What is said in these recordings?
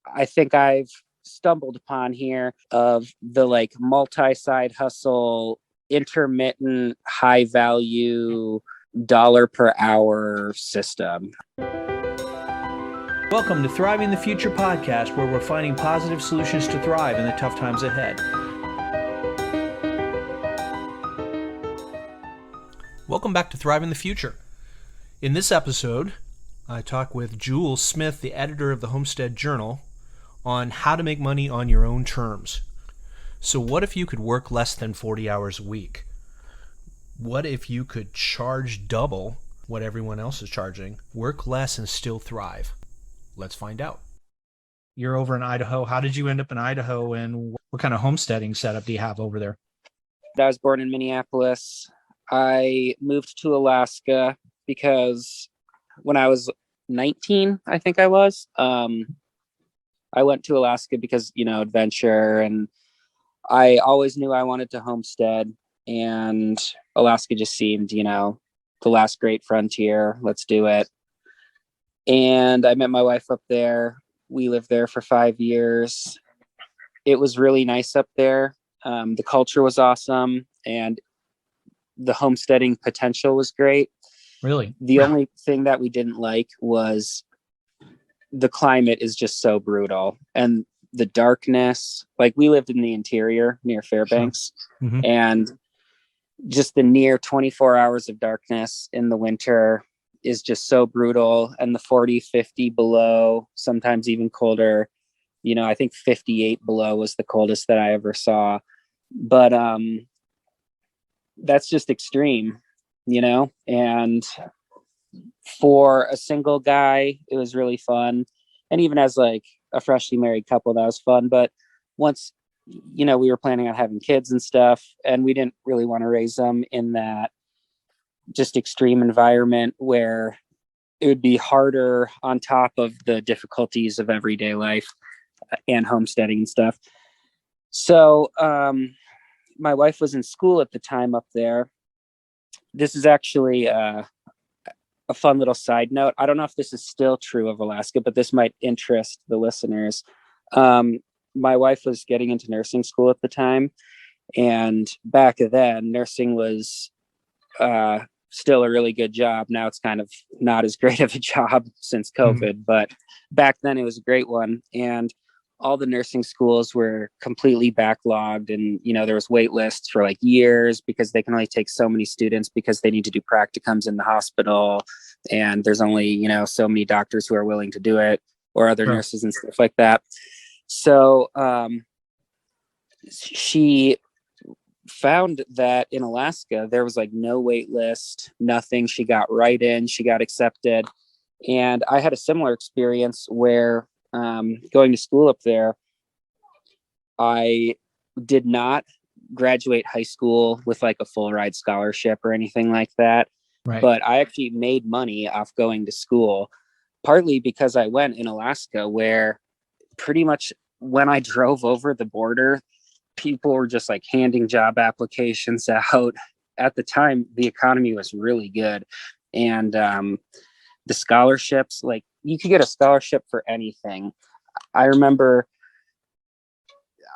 I think I've stumbled upon here of the like multi-side hustle, intermittent, high value, dollar per hour system. Welcome to Thriving the Future podcast, where we're finding positive solutions to thrive in the tough times ahead. Welcome back to Thriving the Future. In this episode, I talk with Jules Smith, the editor of the Homestead Journal, on how to make money on your own terms. So what if you could work less than 40 hours a week? What if you could charge double what everyone else is charging, work less, and still thrive? Let's find out. You're over in Idaho. How did you end up in Idaho, and what kind of homesteading setup do you have over there? I was born in Minneapolis. I moved to Alaska because when I was 19, I think I was, I went to Alaska because, adventure, and I always knew I wanted to homestead, and Alaska just seemed, the last great frontier. Let's do it. And I met my wife up there. We lived there for 5 years. It was really nice up there. The culture was awesome, and the homesteading potential was great. Really? The only thing that we didn't like was the climate is just so brutal, and the darkness. Like, we lived in the interior near Fairbanks, Sure. Mm-hmm. And just the near 24 hours of darkness in the winter is just so brutal. And the 40, 50 below, sometimes even colder, I think 58 below was the coldest that I ever saw. But that's just extreme, and for a single guy, it was really fun. And even as like a freshly married couple, that was fun. But once, we were planning on having kids and stuff, and we didn't really want to raise them in that just extreme environment where it would be harder on top of the difficulties of everyday life and homesteading and stuff. So my wife was in school at the time up there. This is actually a fun little side note. I don't know if this is still true of Alaska, but this might interest the listeners. My wife was getting into nursing school at the time, and back then nursing was still a really good job. Now it's kind of not as great of a job since COVID, but back then it was a great one. And all the nursing schools were completely backlogged, and there was wait lists for like years because they can only take so many students because they need to do practicums in the hospital, and there's only so many doctors who are willing to do it, or other Sure. nurses and stuff like that. So she found that in Alaska there was like no wait list, nothing. She got right in, she got accepted. And I had a similar experience where going to school up there, I did not graduate high school with like a full ride scholarship or anything like that. Right. But I actually made money off going to school, partly because I went in Alaska, where pretty much when I drove over the border, people were just like handing job applications out. At the time, the economy was really good. And the scholarships, like, you could get a scholarship for anything. I remember,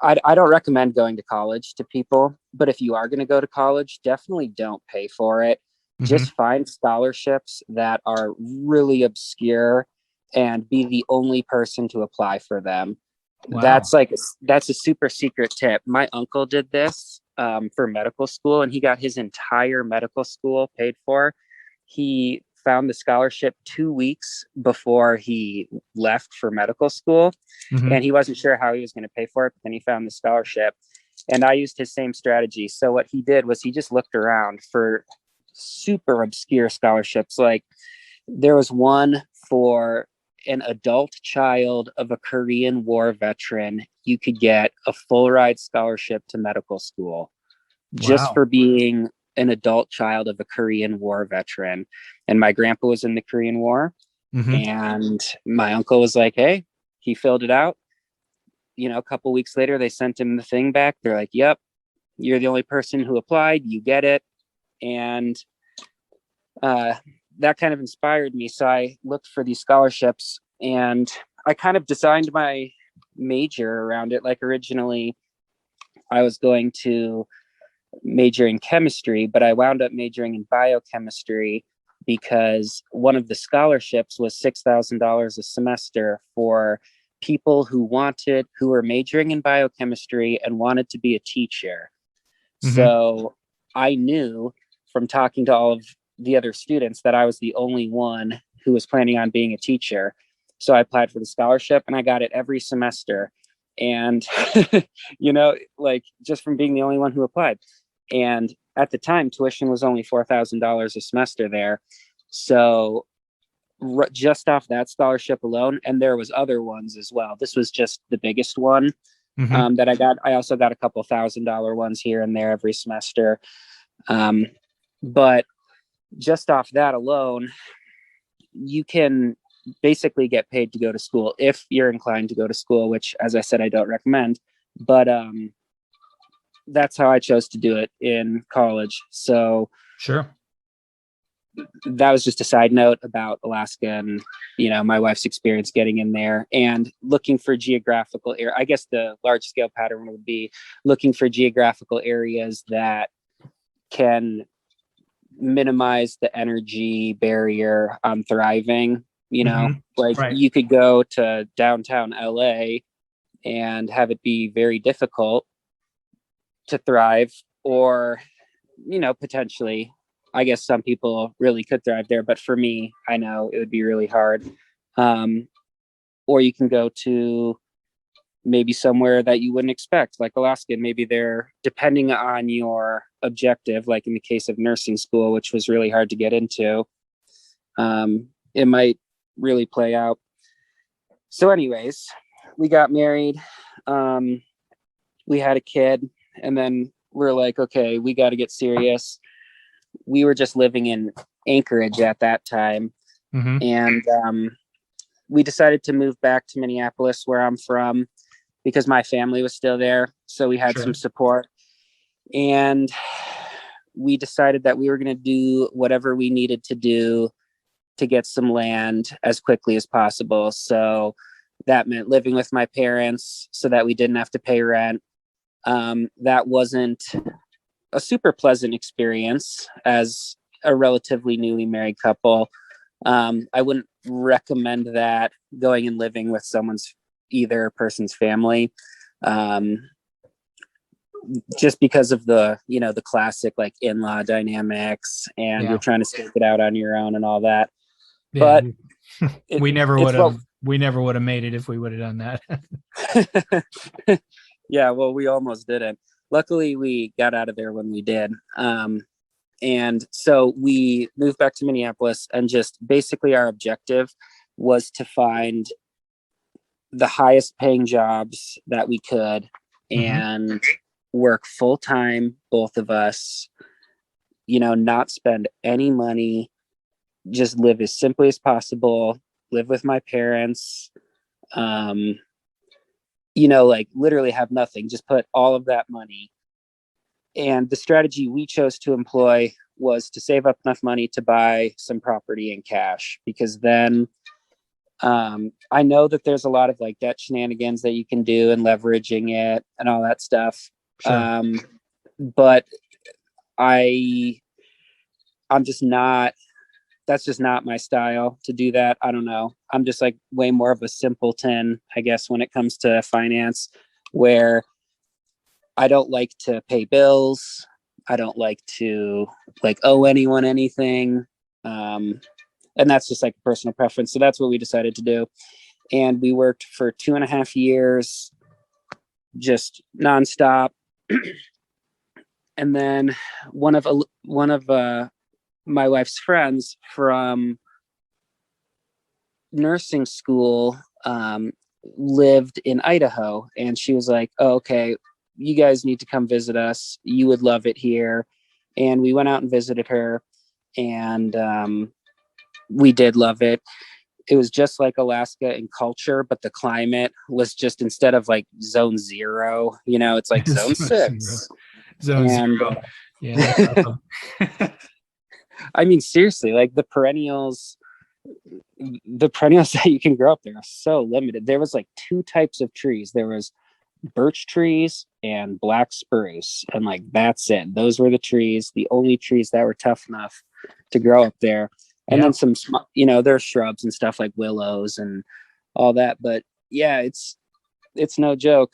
I don't recommend going to college to people, but if you are going to go to college, definitely don't pay for it. Mm-hmm. Just find scholarships that are really obscure and be the only person to apply for them. Wow. That's a super secret tip. My uncle did this for medical school, and he got his entire medical school paid for. He found the scholarship 2 weeks before he left for medical school. Mm-hmm. And he wasn't sure how he was going to pay for it, but then he found the scholarship. And I used his same strategy. So what he did was he just looked around for super obscure scholarships. Like, there was one for an adult child of a Korean War veteran. You could get a full ride scholarship to medical school. Wow. Just for being an adult child of a Korean War veteran. And my grandpa was in the Korean War. Mm-hmm. And my uncle was like, hey, he filled it out. A couple weeks later, they sent him the thing back. They're like, yep, you're the only person who applied. You get it. And that kind of inspired me. So I looked for these scholarships, and I kind of designed my major around it. Like originally I was going to major in chemistry, but I wound up majoring in biochemistry because one of the scholarships was $6,000 a semester for people who were majoring in biochemistry and wanted to be a teacher. So I knew from talking to all of the other students that I was the only one who was planning on being a teacher. So I applied for the scholarship and I got it every semester. And, like just from being the only one who applied. And at the time, tuition was only $4,000 a semester there. So just off that scholarship alone, and there was other ones as well. This was just the biggest one that I got. I also got a couple $1,000 ones here and there every semester. But just off that alone, you can basically get paid to go to school if you're inclined to go to school, which, as I said, I don't recommend. But that's how I chose to do it in college. So sure. That was just a side note about Alaska and, my wife's experience getting in there and looking for geographical area. I guess the large scale pattern would be looking for geographical areas that can minimize the energy barrier on thriving. Right. You could go to downtown LA and have it be very difficult to thrive, or, potentially, I guess some people really could thrive there, but for me, I know it would be really hard. Or you can go to maybe somewhere that you wouldn't expect, like Alaska. Maybe they're, depending on your objective, like in the case of nursing school, which was really hard to get into, it might really play out. So anyways, we got married. We had a kid, and then we're like, okay, we got to get serious. We were just living in Anchorage at that time. And we decided to move back to Minneapolis, where I'm from, because my family was still there. So we had some support. And we decided that we were going to do whatever we needed to do to get some land as quickly as possible. So that meant living with my parents so that we didn't have to pay rent. That wasn't a super pleasant experience as a relatively newly married couple. I wouldn't recommend that, going and living with either person's family. Just because of the classic like in-law dynamics, and you're trying to stake it out on your own and all that. Yeah. But we never would have made it if we would have done that. Yeah, well, we almost didn't. Luckily, we got out of there when we did. And so we moved back to Minneapolis, and just basically our objective was to find the highest paying jobs that we could and work full time, both of us, not spend any money, just live as simply as possible, live with my parents, like literally have nothing, just put all of that money. And the strategy we chose to employ was to save up enough money to buy some property in cash, because then I know that there's a lot of like debt shenanigans that you can do and leveraging it and all that stuff. Sure. But I'm just not, that's just not my style to do that. I don't know. I'm just like way more of a simpleton, I guess, when it comes to finance, where I don't like to pay bills. I don't like to owe anyone anything. And that's just like a personal preference. So that's what we decided to do. And we worked for 2.5 years, just nonstop. And then one of my wife's friends from nursing school lived in Idaho, and she was like, oh, okay, you guys need to come visit us. You would love it here. And we went out and visited her, and we did love it. It was just like Alaska in culture, but the climate was just, instead of like zone 0, it's like zone 6. Zone 0. Yeah. That's awesome. I mean, seriously, like the perennials The perennials that you can grow up there are so limited. There was like two types of trees. There was birch trees and black spruce, and like that's it. Those were the trees, the only trees that were tough enough to grow up there. And Yeah. then some, there's shrubs and stuff like willows and all that. But yeah, it's no joke.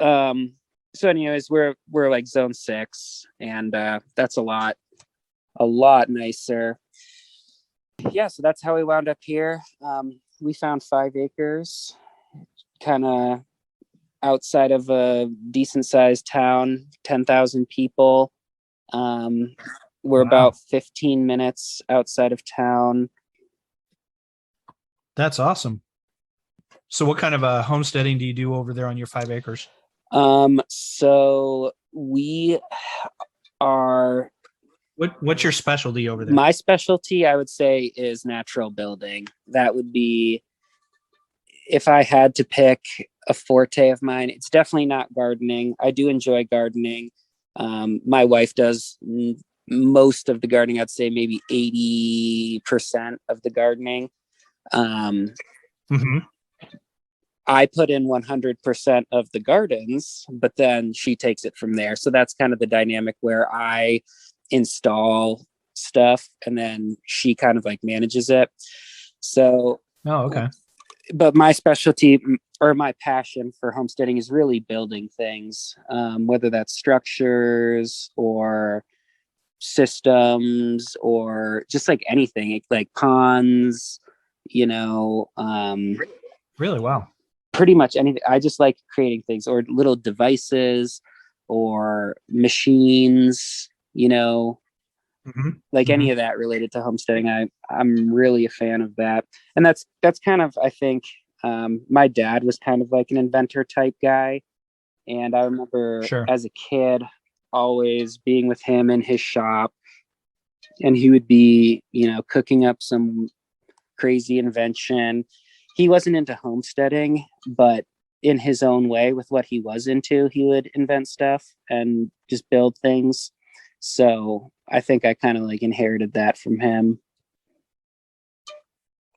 So anyways, we're like zone 6, and that's a lot nicer. Yeah, so that's how we wound up here. We found 5 acres, kind of outside of a decent sized town, 10,000 people. We're Wow. about 15 minutes outside of town. That's awesome. So what kind of homesteading do you do over there on your 5 acres? So we are, What's your specialty over there? my specialty, I would say, is natural building. That would be, if I had to pick a forte of mine. It's definitely not gardening. I do enjoy gardening. My wife does most of the gardening. I'd say maybe 80% of the gardening. Mm-hmm. I put in 100% of the gardens, but then she takes it from there. So that's kind of the dynamic where I install stuff and then she kind of like manages it. So, Oh, okay. but my specialty or my passion for homesteading is really building things, whether that's structures or systems or just like anything, like ponds, Really? Wow. pretty much anything. I just like creating things or little devices or machines, Mm-hmm. like Mm-hmm. any of that related to homesteading. I'm really a fan of that. And that's kind of, I think, my dad was kind of like an inventor type guy. And I remember Sure. as a kid always being with him in his shop, and he would be, cooking up some crazy invention. He wasn't into homesteading, but in his own way, with what he was into, he would invent stuff and just build things. So I think I kind of like inherited that from him.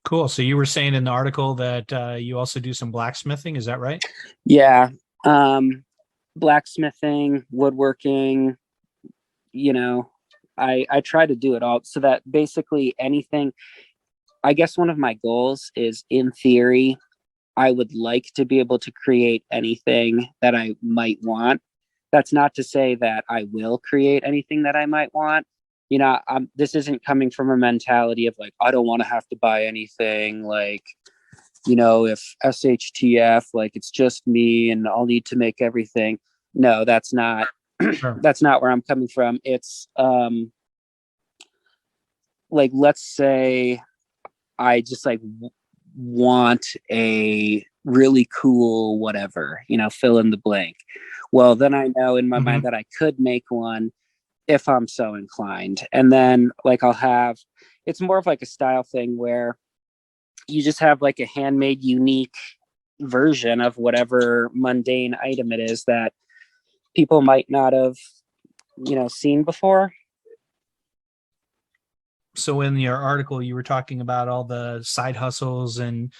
Cool. So you were saying in the article that you also do some blacksmithing. Is that right? Yeah. Blacksmithing, woodworking, you know, I try to do it all so that basically anything. I guess one of my goals is, in theory, I would like to be able to create anything that I might want. That's not to say that I will create anything that I might want. This isn't coming from a mentality of like, I don't want to have to buy anything. Like, if SHTF, like it's just me and I'll need to make everything. No, that's not, Sure. that's not where I'm coming from. It's, like, let's say I just like want a really cool whatever, fill in the blank. Well, then I know in my mind Mm-hmm. that I could make one if I'm so inclined. And then like it's more of like a style thing where you just have like a handmade unique version of whatever mundane item it is that people might not have, seen before. So in your article, you were talking about all the side hustles and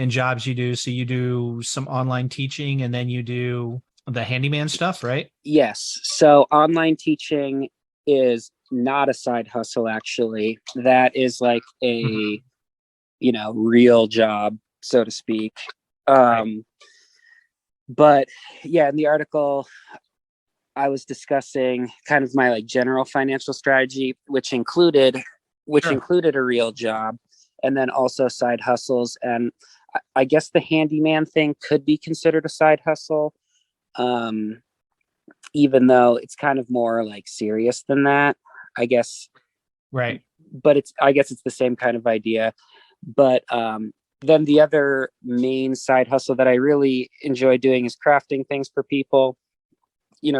jobs you do. So you do some online teaching and then you do the handyman stuff, right? Yes. So online teaching is not a side hustle, actually. That is like Mm-hmm. a, real job, so to speak. Right. But yeah, in the article, I was discussing kind of my like general financial strategy, which Sure. included a real job and then also side hustles. And I guess the handyman thing could be considered a side hustle. Um, Even though it's kind of more like serious than that, I guess. Right. But I guess it's the same kind of idea. But then the other main side hustle that I really enjoy doing is crafting things for people,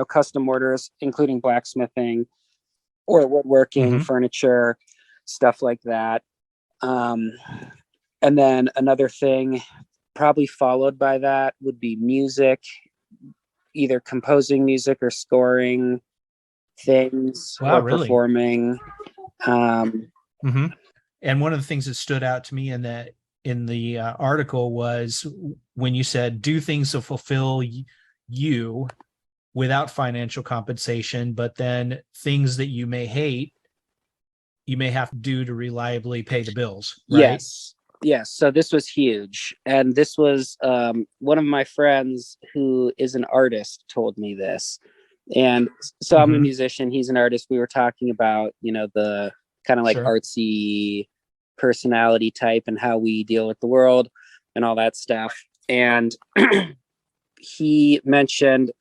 custom orders, including blacksmithing or woodworking, Mm-hmm. furniture, stuff like that. Um, and then another thing, probably followed by that, would be music, either composing music or scoring things Wow, or really? performing. Um, Mm-hmm. And one of the things that stood out to me in the article was when you said do things to fulfill you without financial compensation, but then things that you may hate, you may have to do to reliably pay the bills, right? Yes, so this was huge, and this was one of my friends who is an artist told me this. And so I'm a Mm-hmm. musician, he's an artist. We were talking about, the kind of like Sure. artsy personality type and how we deal with the world and all that stuff. And he mentioned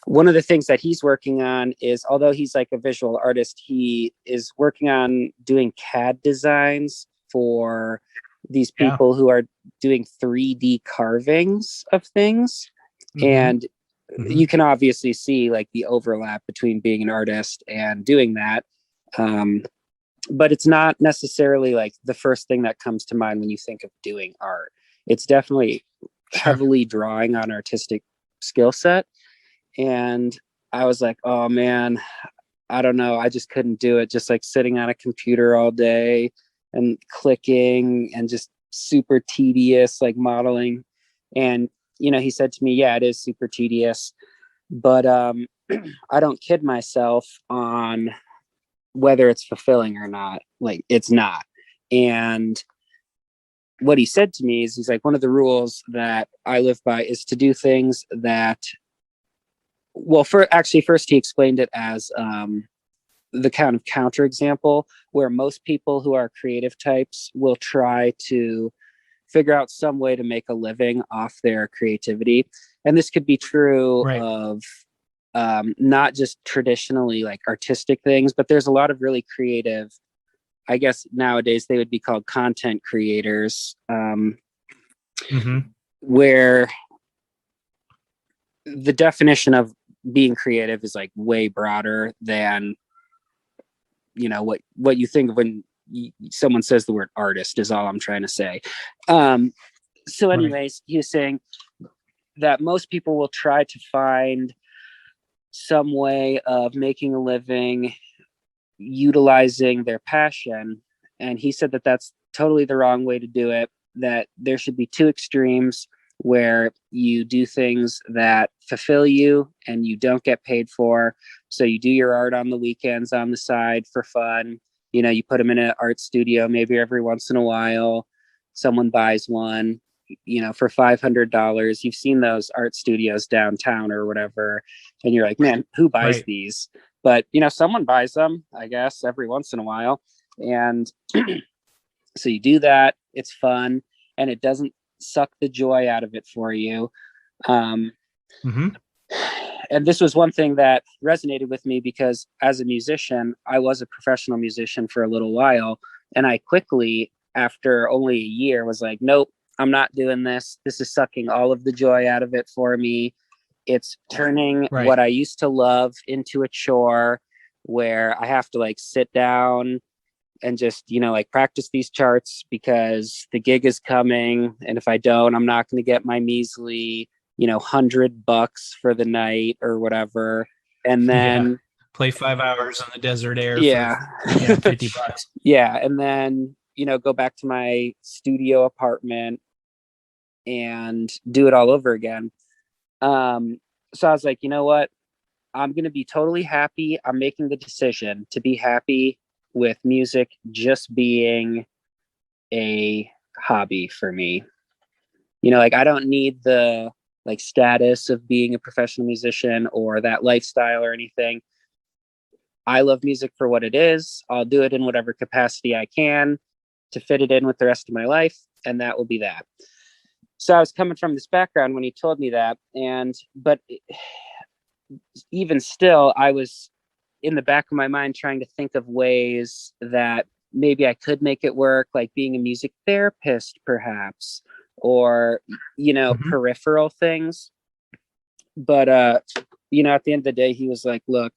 one of the things that he's working on is, although he's like a visual artist, he is working on doing CAD designs for these Yeah. people who are doing 3D carvings of things. Mm-hmm. And Mm-hmm. you can obviously see like the overlap between being an artist and doing that. But it's not necessarily like the first thing that comes to mind when you think of doing art. It's definitely Sure. heavily drawing on artistic skill set. And I was like, oh man, I don't know. I just couldn't do it. Just like sitting on a computer all day and clicking and just super tedious, like modeling. And, he said to me, yeah, it is super tedious, but I don't kid myself on whether it's fulfilling or not. Like it's not. And what he said to me is, he's like, one of the rules that I live by is to do things that, well, first he explained it as the kind of counter example where most people who are creative types will try to figure out some way to make a living off their creativity. And this could be true Right. of not just traditionally like artistic things, but there's a lot of really creative, I guess nowadays they would be called content creators, Mm-hmm. where the definition of being creative is like way broader than what you think of when someone says the word artist, is all I'm trying to say. So Right. anyways, he was saying that most people will try to find some way of making a living utilizing their passion. And he said that that's totally the wrong way to do it, that there should be two extremes where you do things that fulfill you and you don't get paid for. So you do your art on the weekends on the side for fun. You put them in an art studio, maybe every once in a while, someone buys one, for $500. You've seen those art studios downtown or whatever. And you're like, man, who buys Right. these? But, someone buys them, I guess, every once in a while. And so you do that. It's fun and it doesn't suck the joy out of it for you. Um, Mm-hmm. and this was one thing that resonated with me because as a musician, I was a professional musician for a little while. And I quickly, after only a year, was like, nope, I'm not doing this. This is sucking all of the joy out of it for me. It's turning Right. what I used to love into a chore where I have to like sit down and just, like practice these charts because the gig is coming. And if I don't, I'm not going to get my measly, $100 for the night or whatever. And Yeah. then, Play 5 hours on the desert air for yeah, $50. yeah. And then, go back to my studio apartment and do it all over again. So I was like, you know what? I'm going to be totally happy. I'm making the decision to be happy with music just being a hobby for me. Like I don't need the like status of being a professional musician or that lifestyle or anything. I love music for what it is. I'll do it in whatever capacity I can to fit it in with the rest of my life, and that will be that. So I was coming from this background when he told me that, but even still, I was in the back of my mind trying to think of ways that maybe I could make it work, like being a music therapist, perhaps, or, Mm-hmm. peripheral things. But, at the end of the day, he was like, look,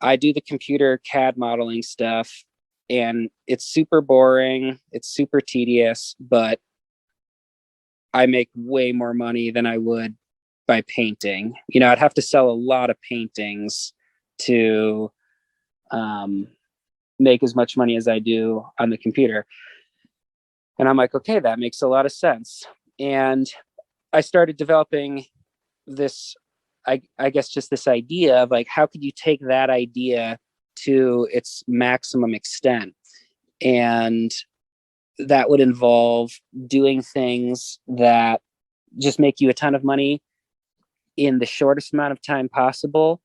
I do the computer CAD modeling stuff and it's super boring. It's super tedious, but I make way more money than I would by painting. I'd have to sell a lot of paintings to make as much money as I do on the computer. And I'm like, okay, that makes a lot of sense. And I started developing this, I guess, just this idea of like, how could you take that idea to its maximum extent? And that would involve doing things that just make you a ton of money in the shortest amount of time possible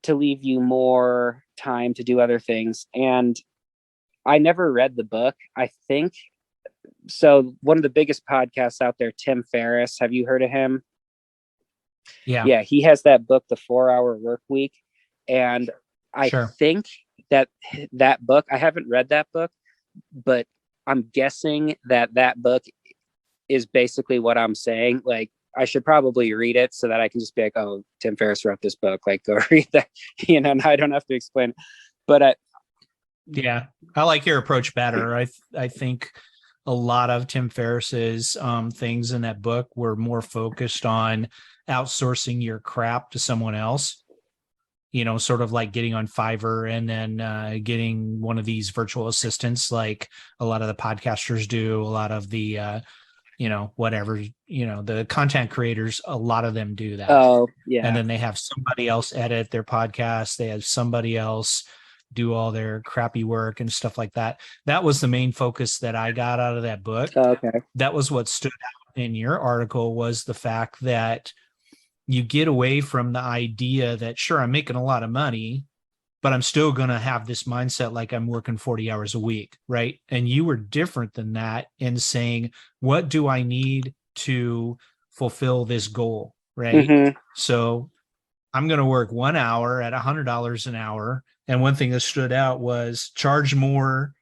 to leave you more time to do other things. And I never read the book. I think so. One of the biggest podcasts out there, Tim Ferriss. Have you heard of him? Yeah. Yeah, he has that book, The 4 Hour Work Week. And I Sure. think that book, I haven't read that book, but I'm guessing that book is basically what I'm saying. Like, I should probably read it so that I can just be like, oh, Tim Ferriss wrote this book. Like, go read that, and I don't have to explain. But Yeah, I like your approach better. I think a lot of Tim Ferriss's things in that book were more focused on outsourcing your crap to someone else. Sort of like getting on Fiverr and then getting one of these virtual assistants, like a lot of the podcasters do, a lot of the the content creators, a lot of them do that. oh yeah, And then they have somebody else edit their podcast. They have somebody else do all their crappy work and stuff like that. That was the main focus that I got out of that book. okay, That was what stood out in your article, was the fact that you get away from the idea that, sure, I'm making a lot of money, but I'm still going to have this mindset like I'm working 40 hours a week, right? And you were different than that in saying, what do I need to fulfill this goal, right? mm-hmm. So I'm going to work 1 hour at $100 an hour. And one thing that stood out was charge more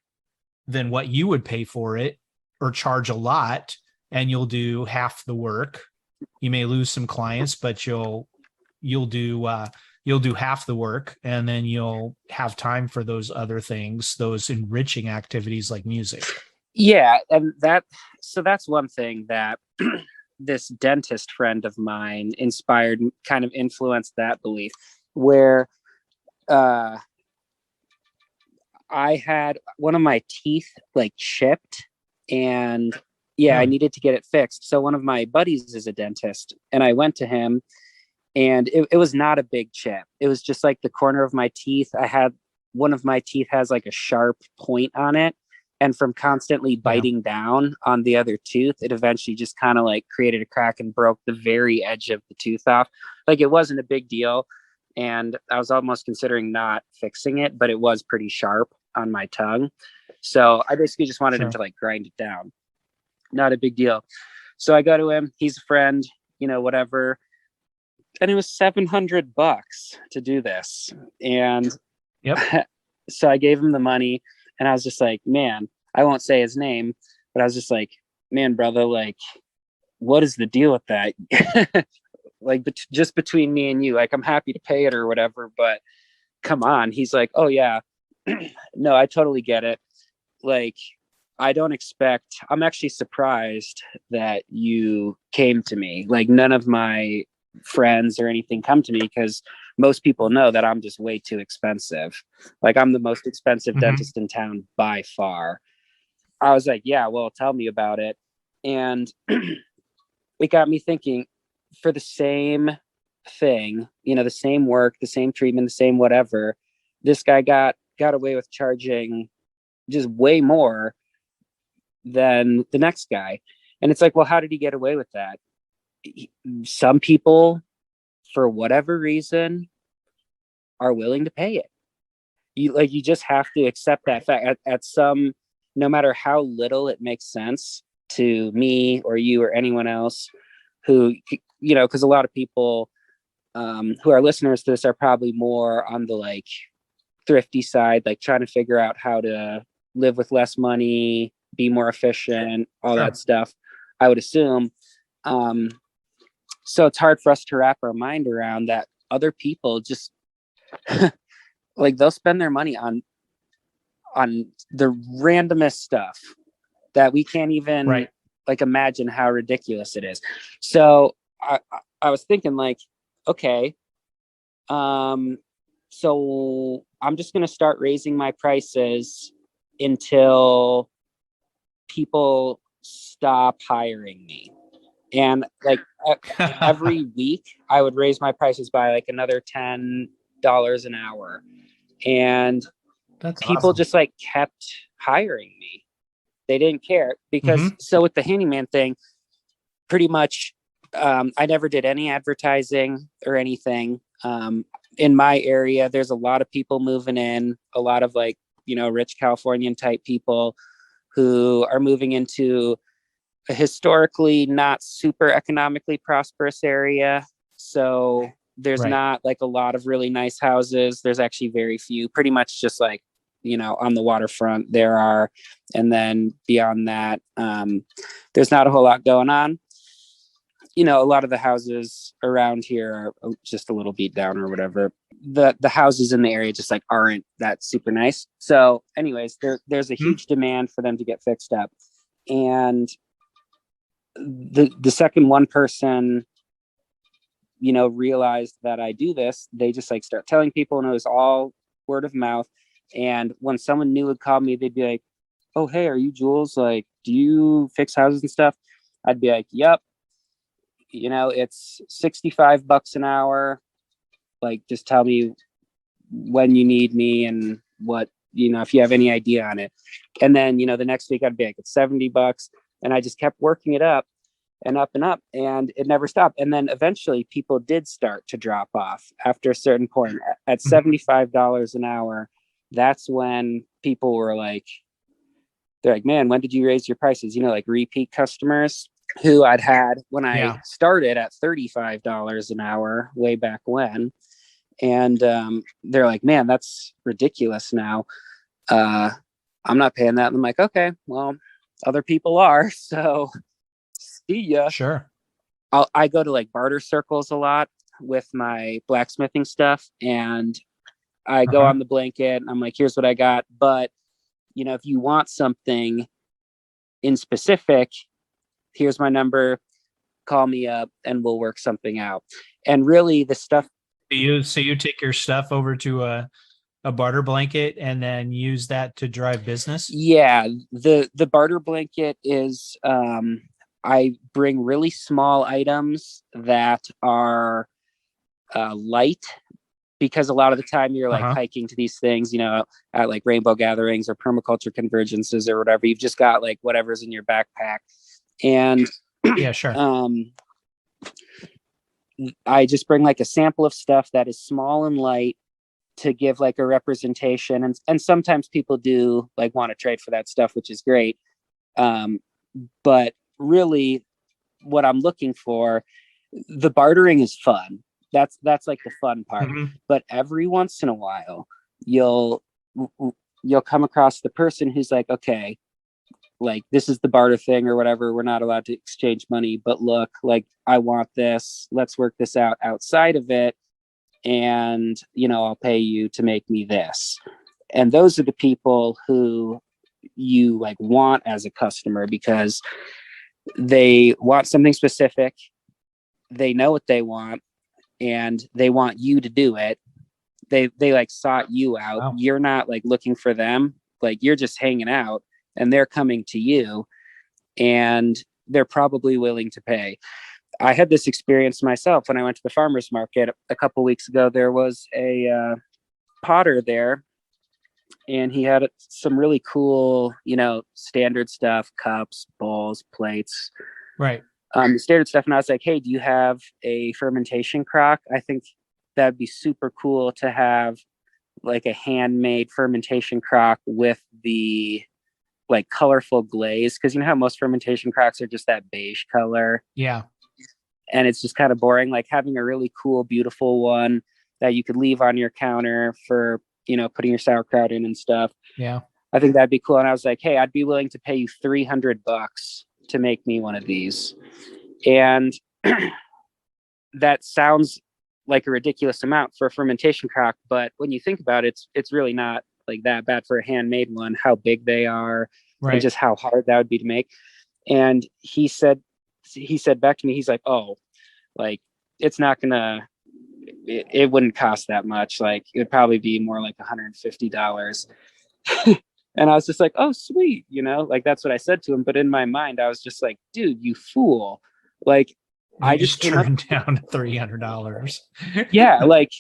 than what you would pay for it, or charge a lot and you'll do half the work. You may lose some clients, but you'll do half the work, and then you'll have time for those other things, those enriching activities like music. Yeah, and that's one thing that this dentist friend of mine inspired, kind of influenced that belief, where I had one of my teeth like chipped, and I needed to get it fixed. So one of my buddies is a dentist, and I went to him, and it was not a big chip. It was just like the corner of my teeth. One of my teeth has like a sharp point on it. And from constantly biting down on the other tooth, it eventually just kind of like created a crack and broke the very edge of the tooth off. Like, it wasn't a big deal. And I was almost considering not fixing it, but it was pretty sharp on my tongue. So I basically just wanted him to like grind it down. Not a big deal. So I go to him. He's a friend, whatever. And it was $700 to do this. And so I gave him the money, and I was just like, man, I won't say his name, but I was just like, man, brother, like, what is the deal with that? Like, just between me and you, like, I'm happy to pay it or whatever, but come on. He's like, oh yeah, no, I totally get it. Like, I'm actually surprised that you came to me. Like, none of my friends or anything come to me, because most people know that I'm just way too expensive. Like, I'm the most expensive dentist in town by far. I was like, yeah, well, tell me about it. And it got me thinking, for the same thing, the same work, the same treatment, the same whatever, this guy got away with charging just way more than the next guy. And it's like, well, how did he get away with that? Some people, for whatever reason, are willing to pay it. You just have to accept that fact at some, no matter how little it makes sense to me or you or anyone else who, because a lot of people who are listeners to this are probably more on the like thrifty side, like trying to figure out how to live with less money, be more efficient, all that stuff, I would assume. So it's hard for us to wrap our mind around that other people just like, they'll spend their money on the randomest stuff that we can't even like imagine how ridiculous it is. So I was thinking, like, okay, so I'm just going to start raising my prices until people stop hiring me. And like every week I would raise my prices by like another $10 an hour. And That's people awesome. just like kept hiring me. They didn't care because so with the handyman thing, pretty much I never did any advertising or anything. In my area, there's a lot of people moving in, a lot of like, rich Californian type people who are moving into a historically not super economically prosperous area. So there's Right. not like a lot of really nice houses. There's actually very few, pretty much just like, on the waterfront there are. And then beyond that, there's not a whole lot going on. A lot of the houses around here are just a little beat down or whatever. The houses in the area just like aren't that super nice. So anyways, there's a huge demand for them to get fixed up. And the second one person, realized that I do this, they just like start telling people, and it was all word of mouth. And when someone new would call me, they'd be like, "Oh, hey, are you Jules? Like, do you fix houses and stuff?" I'd be like, "Yep. It's $65 an hour. Like, just tell me when you need me and what, if you have any idea on it." And then, the next week I'd be like, "It's $70." And I just kept working it up and up and up, and it never stopped. And then eventually people did start to drop off after a certain point at $75 an hour. That's when people were like, they're like, "Man, when did you raise your prices?" Like repeat customers who I'd had when I started at $35 an hour way back when. And they're like, "Man, that's ridiculous now. I'm not paying that." And I'm like, "Okay, well, other people are. So see ya." Sure. I go to like barter circles a lot with my blacksmithing stuff. And I go on the blanket and I'm like, "Here's what I got. But, if you want something in specific, here's my number, call me up and we'll work something out." And really the stuff. So you take your stuff over to a barter blanket and then use that to drive business? Yeah, the barter blanket is I bring really small items that are light, because a lot of the time you're like hiking to these things, at like rainbow gatherings or permaculture convergences or whatever. You've just got like whatever's in your backpack. And Yeah, sure. I just bring like a sample of stuff that is small and light to give like a representation. And sometimes people do like want to trade for that stuff, which is great. But really what I'm looking for, the bartering is fun. That's like the fun part. But every once in a while you'll come across the person who's like, "Okay, like this is the barter thing or whatever. We're not allowed to exchange money, but look, like I want this. Let's work this out outside of it. And, I'll pay you to make me this." And those are the people who you like want as a customer, because they want something specific. They know what they want and they want you to do it. They like sought you out. Wow. You're not like looking for them. Like you're just hanging out and they're coming to you, and they're probably willing to pay. I had this experience myself when I went to the farmer's market a couple weeks ago. There was a potter there, and he had some really cool, standard stuff, cups, bowls, plates. Right. Standard stuff. And I was like, "Hey, do you have a fermentation crock? I think that'd be super cool to have like a handmade fermentation crock with the like colorful glaze." Because you know how most fermentation crocks are just that beige color. Yeah. And it's just kind of boring. Like having a really cool, beautiful one that you could leave on your counter for, putting your sauerkraut in and stuff. Yeah. I think that'd be cool. And I was like, "Hey, I'd be willing to pay you $300 to make me one of these." And that sounds like a ridiculous amount for a fermentation crock, but when you think about it, it's really not like that bad for a handmade one, how big they are, and just how hard that would be to make. And he said back to me, he's like, "Oh, like it's not gonna it wouldn't cost that much. Like it would probably be more like $150. And I was just like, oh, sweet. Like that's what I said to him. But in my mind, I was just like, dude, you fool. Like You I just just came up. turned down $300. Yeah. Like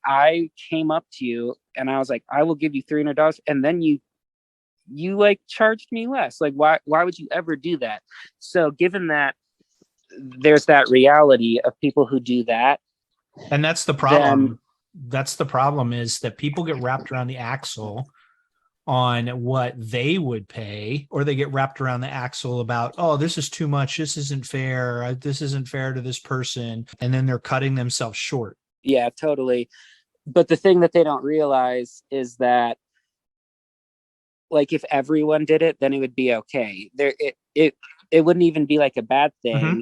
I came up to you and I was like, I will give you $300. And then you like charged me less. Like why would you ever do that? So given that there's that reality of people who do that, And that's the then problem. That's the problem, is that people get wrapped around the axle on what they would pay, or they get wrapped around the axle about, oh, this is too much. This isn't fair. This isn't fair to this person. And then they're cutting themselves short. yeah, totally. But the thing that they don't realize is that like if everyone did it, then it would be okay. It wouldn't even be like a bad thing. Mm-hmm.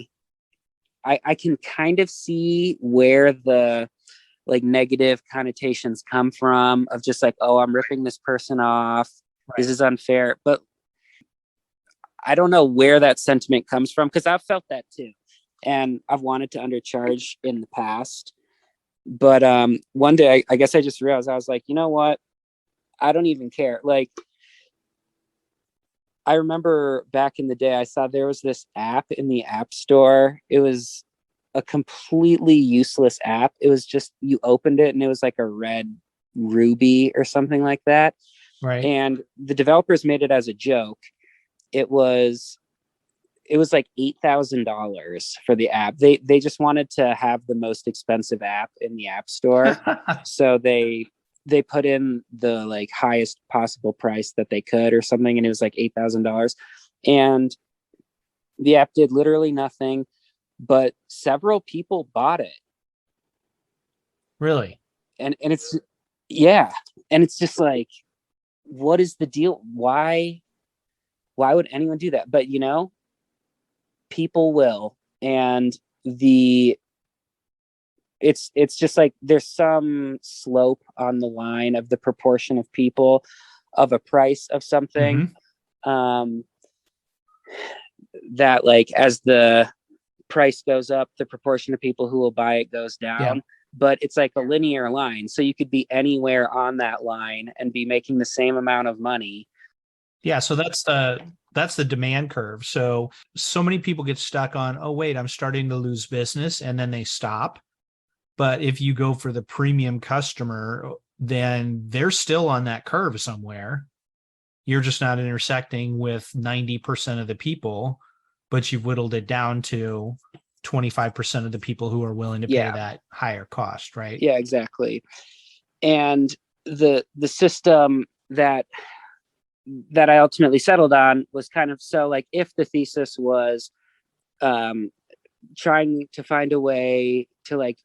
I can kind of see where the like negative connotations come from of just like, oh, I'm ripping this person off. Right. This is unfair. But I don't know where that sentiment comes from, because I've felt that too. And I've wanted to undercharge in the past. But one day, I guess I just realized, I was like, you know what? I don't even care. Like, I remember back in the day, I saw there was this app in the App Store. It was a completely useless app. It was just, you opened it and it was like a red ruby or something like that. Right. And the developers made it as a joke. It was like $8,000 for the app. They just wanted to have the most expensive app in the App Store. So they put in the like highest possible price that they could or something, and it was like $8,000. And the app did literally nothing, but several people bought it. Really? And it's, yeah. And it's just like, what is the deal? Why would anyone do that? But people will. And it's just like there's some slope on the line of the proportion of people of a price of something. Mm-hmm. That like as the price goes up, the proportion of people who will buy it goes down. Yeah. But it's like a linear line, so you could be anywhere on that line and be making the same amount of money. Yeah, so that's the demand curve. So many people get stuck on, oh wait, I'm starting to lose business, and then they stop. But if you go for the premium customer, then they're still on that curve somewhere. You're just not intersecting with 90% of the people, but you've whittled it down to 25% of the people who are willing to pay that higher cost, right? Yeah, exactly. And the system that I ultimately settled on was kind of, so like if the thesis was trying to find a way to like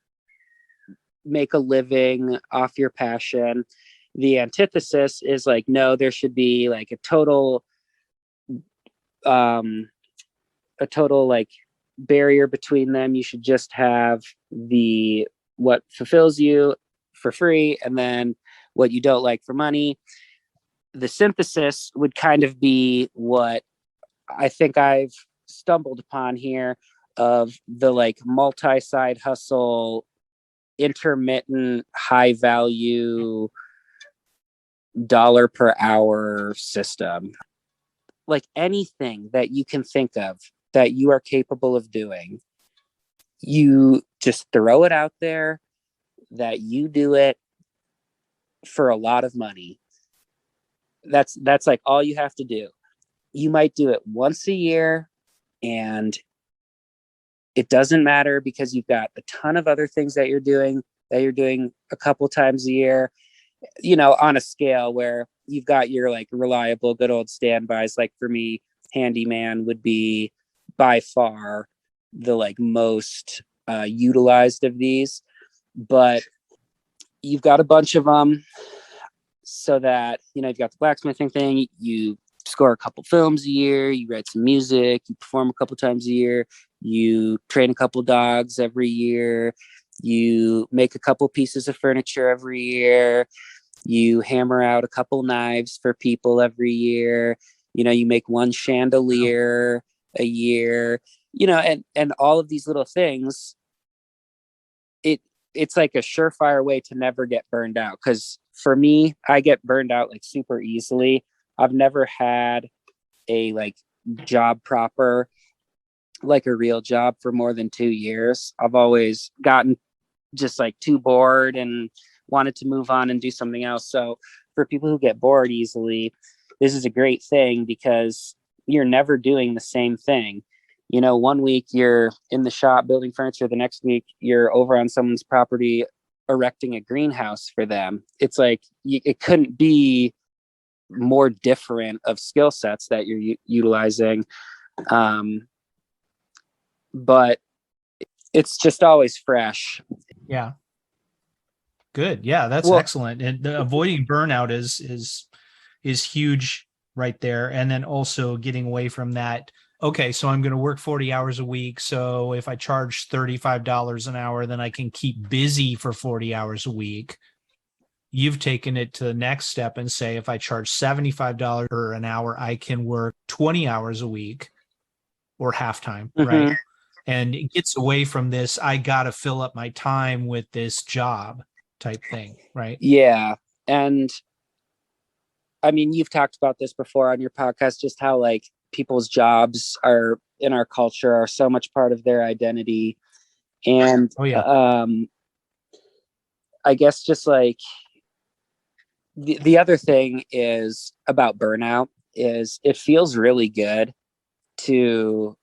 make a living off your passion, the antithesis is like, no, there should be like a total like barrier between them. You should just have what fulfills you for free, and then what you don't like for money. The synthesis would kind of be what I think I've stumbled upon here, of the like multi-side hustle, intermittent, high value, dollar per hour system. Like anything that you can think of that you are capable of doing, you just throw it out there, that you do it for a lot of money. That's like all you have to do. You might do it once a year, and it doesn't matter because you've got a ton of other things that you're doing a couple times a year, on a scale where you've got your like reliable, good old standbys. Like for me, handyman would be by far the like most utilized of these, but you've got a bunch of them, so that, you've got the blacksmithing thing, you score a couple films a year, you write some music, you perform a couple times a year, you train a couple dogs every year, you make a couple pieces of furniture every year, you hammer out a couple knives for people every year, you make one chandelier a year, and all of these little things. it's like a surefire way to never get burned out. Cause for me, I get burned out like super easily. I've never had a like job proper, like a real job for more than 2 years. I've always gotten just like too bored and wanted to move on and do something else. So for people who get bored easily, this is a great thing because you're never doing the same thing. You know, one week you're in the shop building furniture, the next week you're over on someone's property erecting a greenhouse for them. It's like it couldn't be more different of skill sets that you're utilizing. Um, but it's just always fresh. Yeah. Good. Yeah, that's Well, excellent. And avoiding burnout is huge right there. And then also getting away from that. Okay, so I'm going to work 40 hours a week. So if I charge $35 an hour, then I can keep busy for 40 hours a week. You've taken it to the next step and say, if I charge $75 per an hour, I can work 20 hours a week or halftime, right? mhm. And it gets away from this, I got to fill up my time with this job type thing, right? Yeah. And I mean, you've talked about this before on your podcast, just how like people's jobs are in our culture are so much part of their identity. And Oh yeah. I guess just like the other thing is about burnout is it feels really good to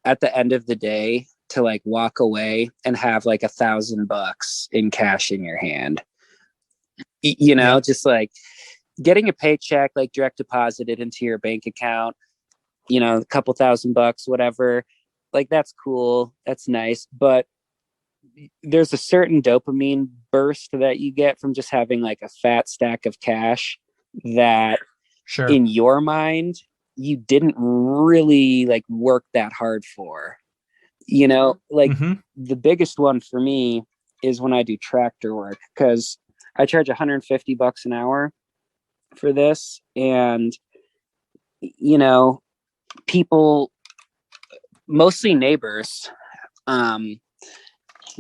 at the end of the day to like walk away and have like $1,000 in cash in your hand. You know, Yep. just like getting a paycheck like direct deposited into your bank account, you know, a couple $1,000, whatever. Like that's cool. That's nice. But there's a certain dopamine burst that you get from just having like a fat stack of cash that Sure. in your mind you didn't really like work that hard for. You know, like Mm-hmm. the biggest one for me is when I do tractor work because I charge $150 an hour for this. And, you know, people, mostly neighbors, um,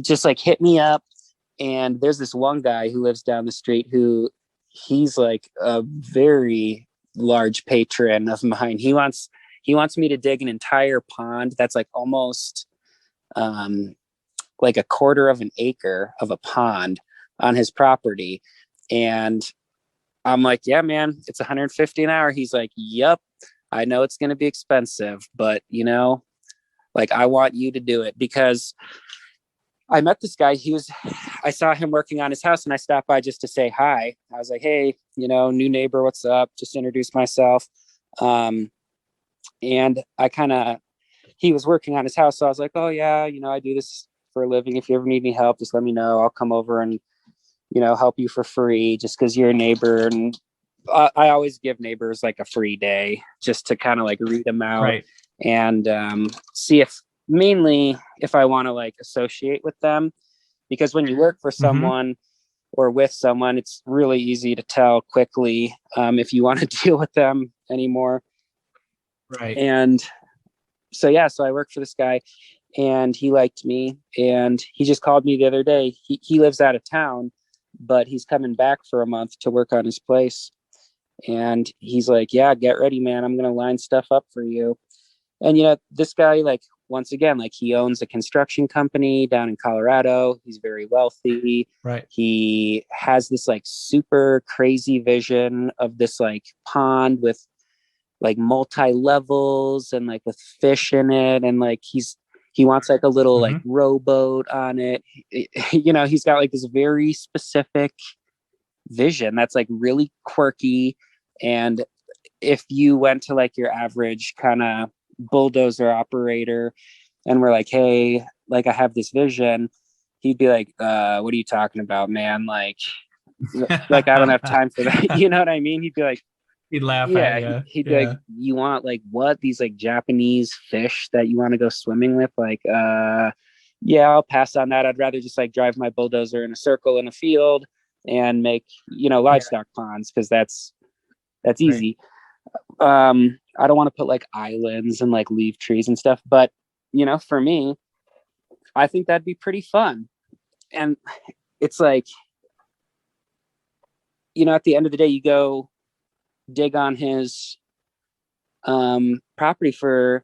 just like hit me up. And there's this one guy who lives down the street who he's like a very large patron of mine. He wants me to dig an entire pond that's like almost um like a quarter of an acre of a pond on his property. And I'm like, yeah, man, it's 150 an hour. He's like, yep, I know it's going to be expensive, but you know, like I want you to do it because I met this guy. I saw him working on his house and I stopped by just to say hi. I was like, hey, you know, new neighbor, what's up? Just introduce myself. Um, and he was working on his house. So I was like, oh yeah, you know, I do this for a living. If you ever need any help, just let me know. I'll come over and, you know, help you for free just because you're a neighbor. And I always give neighbors like a free day just to kind of like read them out Right. and see if mainly if I want to like associate with them. Because when you work for Mm-hmm. someone or with someone, it's really easy to tell quickly if you want to deal with them anymore. Right. And so, yeah, so I worked for this guy and he liked me and he just called me the other day. He lives out of town, but he's coming back for a month to work on his place. And he's like, yeah, get ready, man. I'm going to line stuff up for you. And, you know, this guy, like, once again, like he owns a construction company down in Colorado. He's very wealthy. Right. He has this like super crazy vision of this like pond with like multi levels and like with fish in it. And like he wants like a little like Mm-hmm. rowboat on it. You know, he's got like this very specific vision that's like really quirky. And if you went to like your average kind of bulldozer operator and we're like, hey, like I have this vision, he'd be like, what are you talking about, man? Like I don't have time for that. You know what I mean? He'd be like, He'd laugh at yeah, you. he'd be like, Yeah. you want like what? These like Japanese fish that you want to go swimming with? Like, yeah, I'll pass on that. I'd rather just like drive my bulldozer in a circle in a field and make, you know, Yeah. livestock ponds because that's Right. easy. I don't want to put like islands and like leaf trees and stuff, but you know, for me, I think that'd be pretty fun. and it's like, at the end of the day, you go dig on his property for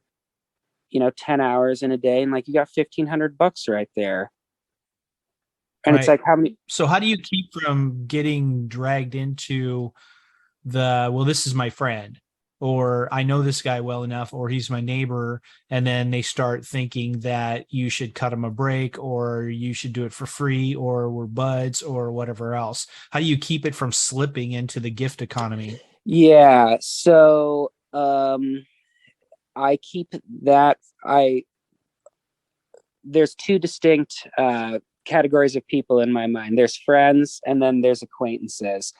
10 hours in a day, and like you got $1,500 right there. And Right. it's like, how many? So how do you keep from getting dragged into well, this is my friend, or I know this guy well enough, or he's my neighbor, and then they start thinking that you should cut him a break, or you should do it for free, or we're buds, or whatever else? How do you keep it from slipping into the gift economy? Yeah. So I keep that. There's two distinct categories of people in my mind. There's friends, and then there's acquaintances.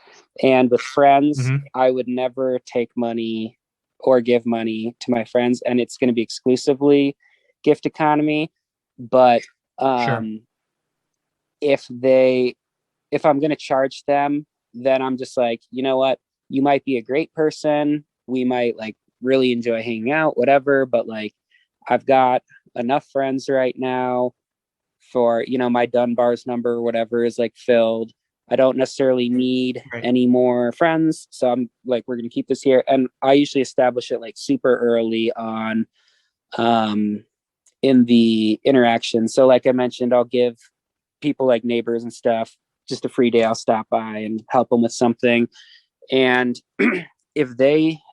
And with friends, I would never take money or give money to my friends, and it's going to be exclusively gift economy. But Sure. if I'm going to charge them, then I'm just like, you know what? You might be a great person. We might like really enjoy hanging out, whatever. But like, I've got enough friends right now for, my Dunbar's number or whatever is like filled. I don't necessarily need any more friends. So I'm like, we're going to keep this here. And I usually establish it like super early on in the interaction. So like I mentioned, I'll give people like neighbors and stuff just a free day. I'll stop by and help them with something. And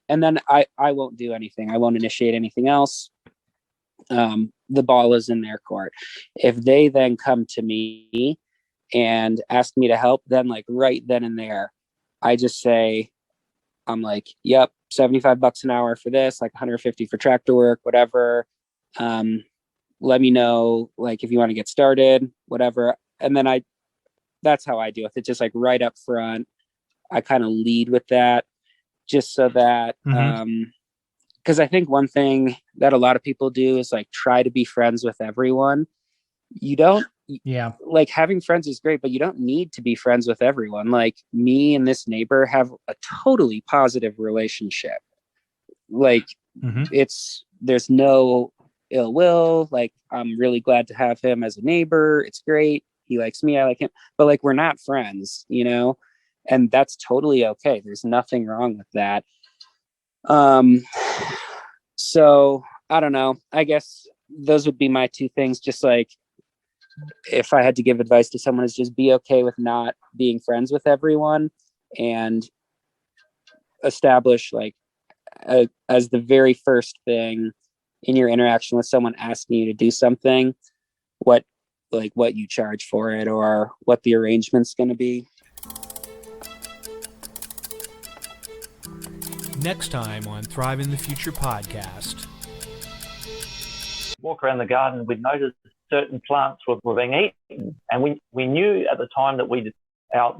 and then I won't do anything. I won't initiate anything else. The ball is in their court. If they then come to me and ask me to help, then like right then and there, I just say, I'm like, yep, $75 an hour for this, like 150 for tractor work, whatever. Let me know, like, if you want to get started, whatever. And then that's how I deal with it. Just like right up front, I kind of lead with that just so that, because I think one thing that a lot of people do is like try to be friends with everyone. You don't, like having friends is great, but you don't need to be friends with everyone. Like me and this neighbor have a totally positive relationship. Like there's no ill will. Like I'm really glad to have him as a neighbor. It's great. He likes me. I like him, but like, we're not friends, and that's totally okay. There's nothing wrong with that. So I don't know. I guess those would be my two things. Just like, if I had to give advice to someone, is just be okay with not being friends with everyone, and establish like as the very first thing in your interaction with someone asking you to do something, what you charge for it or what the arrangement's going to be. Next time on Thrive in the Future podcast. Walk around the garden, we'd noticed certain plants were being eaten. And we knew at the time that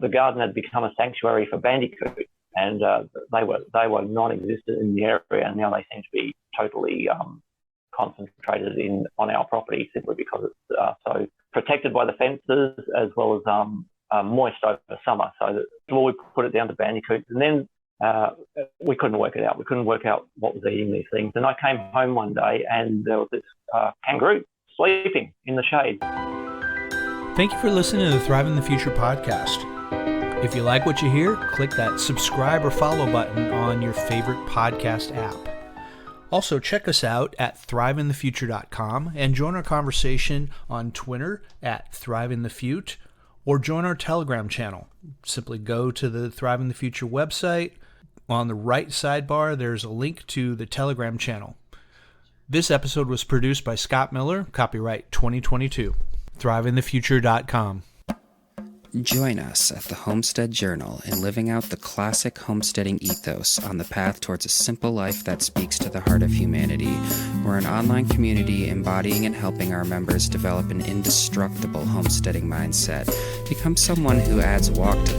the garden had become a sanctuary for bandicoots, and they were non-existent in the area, and now they seem to be totally concentrated on our property simply because it's so protected by the fences as well as moist over summer. So we put it down to bandicoots, and then we couldn't work it out. We couldn't work out what was eating these things. And I came home one day and there was this kangaroo sleeping in the shade. Thank you for listening to the Thrive in the Future podcast. If you like what you hear, click that subscribe or follow button on your favorite podcast app. Also, check us out at thriveinthefuture.com and join our conversation on Twitter at thriveinthefute, or join our Telegram channel. Simply go to the Thrive in the Future website. On the right sidebar, there's a link to the Telegram channel. This episode was produced by Scott Miller, copyright 2022. thriveinthefuture.com. Join us at the Homestead Journal in living out the classic homesteading ethos on the path towards a simple life that speaks to the heart of humanity. We're an online community embodying and helping our members develop an indestructible homesteading mindset. Become someone who adds walk to